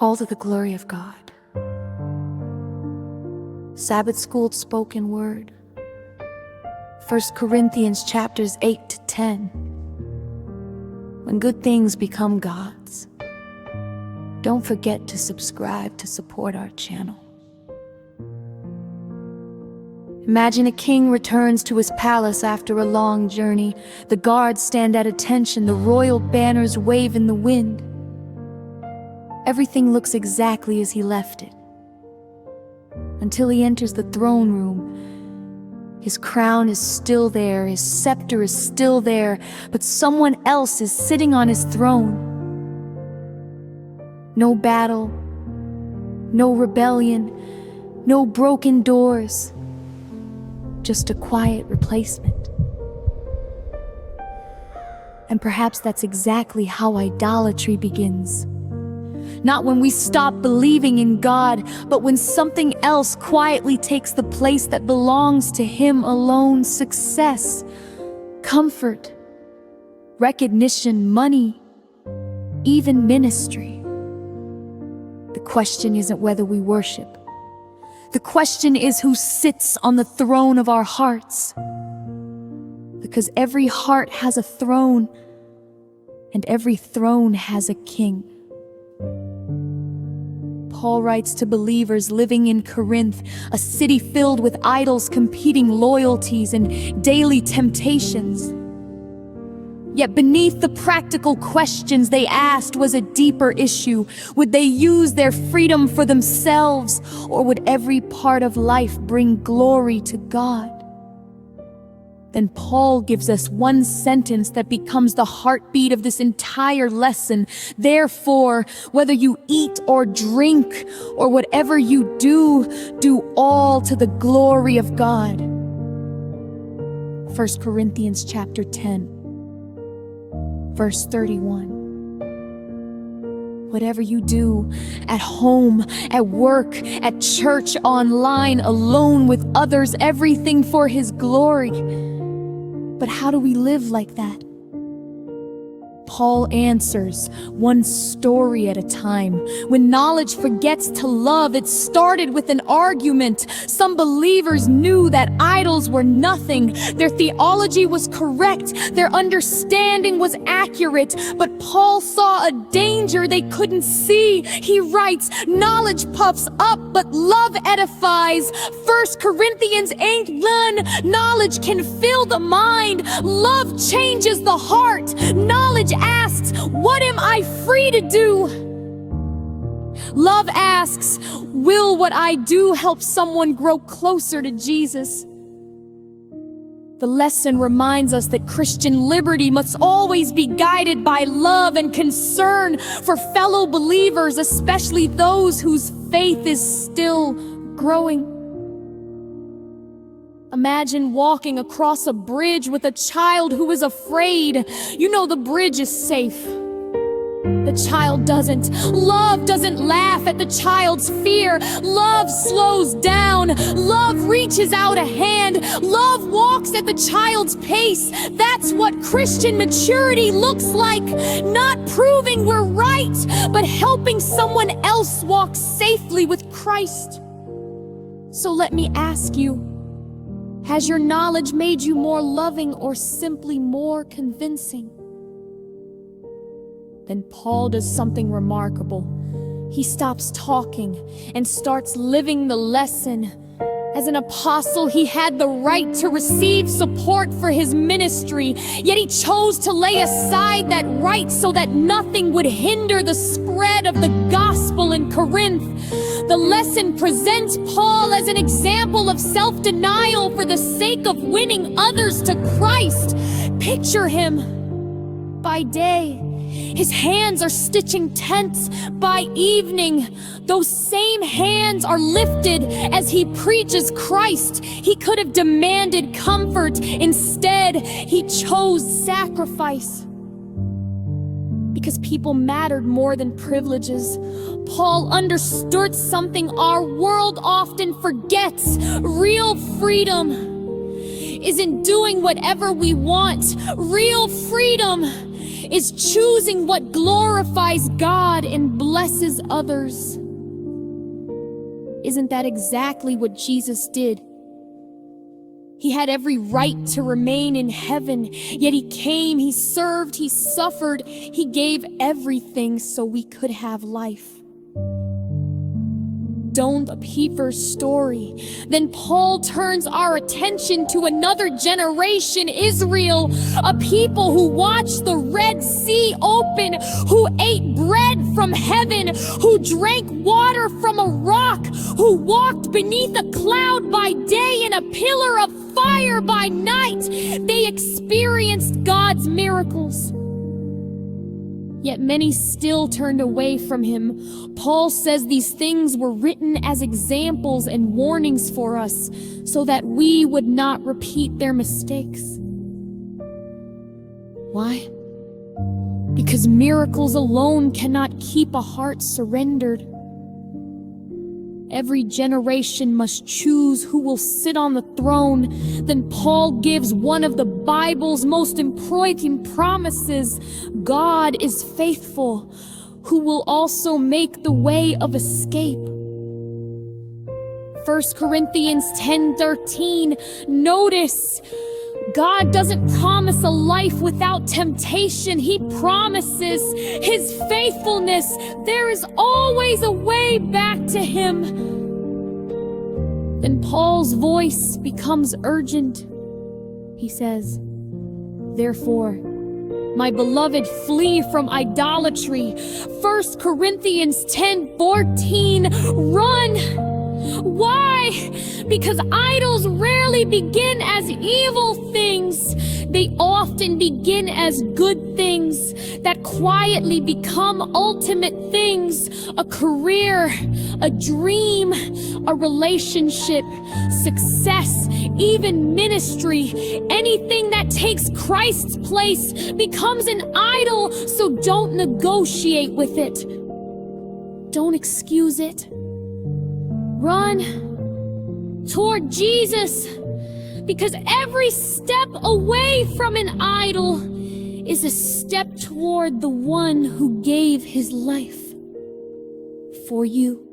all to the glory of God. Sabbath School Spoken Word, 1 Corinthians chapters 8 to 10. When good things become God's, don't forget to subscribe to support our channel. Imagine a king returns to his palace after a long journey. The guards stand at attention, the royal banners wave in the wind. Everything looks exactly as he left it, until he enters the throne room. His crown is still there, his scepter is still there, but someone else is sitting on his throne. No battle, no rebellion, no broken doors, just a quiet replacement. And perhaps that's exactly how idolatry begins. Not when we stop believing in God, but when something else quietly takes the place that belongs to Him alone. Success, comfort, recognition, money, even ministry. The question isn't whether we worship. The question is who sits on the throne of our hearts. Because every heart has a throne, and every throne has a king. Paul writes to believers living in Corinth, a city filled with idols, competing loyalties, and daily temptations. Yet beneath the practical questions they asked was a deeper issue. Would they use their freedom for themselves, or would every part of life bring glory to God? Then Paul gives us one sentence that becomes the heartbeat of this entire lesson. Therefore, whether you eat or drink or whatever you do all to the glory of God. 1 Corinthians chapter 10, verse 31. Whatever you do, at home, at work, at church, online, alone with others, everything for His glory. But how do we live like that? Paul answers, one story at a time. When knowledge forgets to love, it started with an argument. Some believers knew that idols were nothing. Their theology was correct. Their understanding was accurate. But Paul saw a danger they couldn't see. He writes, knowledge puffs up, but love edifies. 1 Corinthians 8:1, knowledge can fill the mind. Love changes the heart. Knowledge asks, what am I free to do? Love asks, will what I do help someone grow closer to Jesus? The lesson reminds us that Christian liberty must always be guided by love and concern for fellow believers, especially those whose faith is still growing. Imagine walking across a bridge with a child who is afraid. You know the bridge is safe. The child doesn't. Love doesn't laugh at the child's fear. Love slows down. Love reaches out a hand. Love walks at the child's pace. That's what Christian maturity looks like. Not proving we're right, but helping someone else walk safely with Christ. So let me ask you, has your knowledge made you more loving or simply more convincing? Then Paul does something remarkable. He stops talking and starts living the lesson. As an apostle, he had the right to receive support for his ministry, yet he chose to lay aside that right so that nothing would hinder the spread of the gospel in Corinth. The lesson presents Paul as an example of self-denial for the sake of winning others to Christ. Picture him by day. His hands are stitching tents. By evening, those same hands are lifted as he preaches Christ. He could have demanded comfort. Instead, he chose sacrifice. Because people mattered more than privileges. Paul understood something our world often forgets. Real freedom isn't doing whatever we want. Real freedom is choosing what glorifies God and blesses others. Isn't that exactly what Jesus did? He had every right to remain in heaven, yet he came, he served, he suffered, he gave everything so we could have life. Don't Peter's story. Then Paul turns our attention to another generation, Israel, a people who watched the Red Sea open, who ate bread from heaven, who drank water from a rock, who walked beneath a cloud by day and a pillar of fire by night. They experienced God's miracles. Yet many still turned away from him. Paul says these things were written as examples and warnings for us, so that we would not repeat their mistakes. Why? Because miracles alone cannot keep a heart surrendered. Every generation must choose who will sit on the throne. Then Paul gives one of the Bible's most important promises. God is faithful, who will also make the way of escape. 1 Corinthians 10:13. Notice, God doesn't promise a life without temptation. He promises his faithfulness. There is always a way back to him. Then Paul's voice becomes urgent. He says, "Therefore, my beloved, flee from idolatry." 1 Corinthians 10:14. Run! Why? Because idols rarely begin as evil things. They often begin as good things that quietly become ultimate things. A career, a dream, a relationship, success, even ministry. Anything that takes Christ's place becomes an idol, so don't negotiate with it. Don't excuse it. Run toward Jesus, because every step away from an idol is a step toward the one who gave his life for you.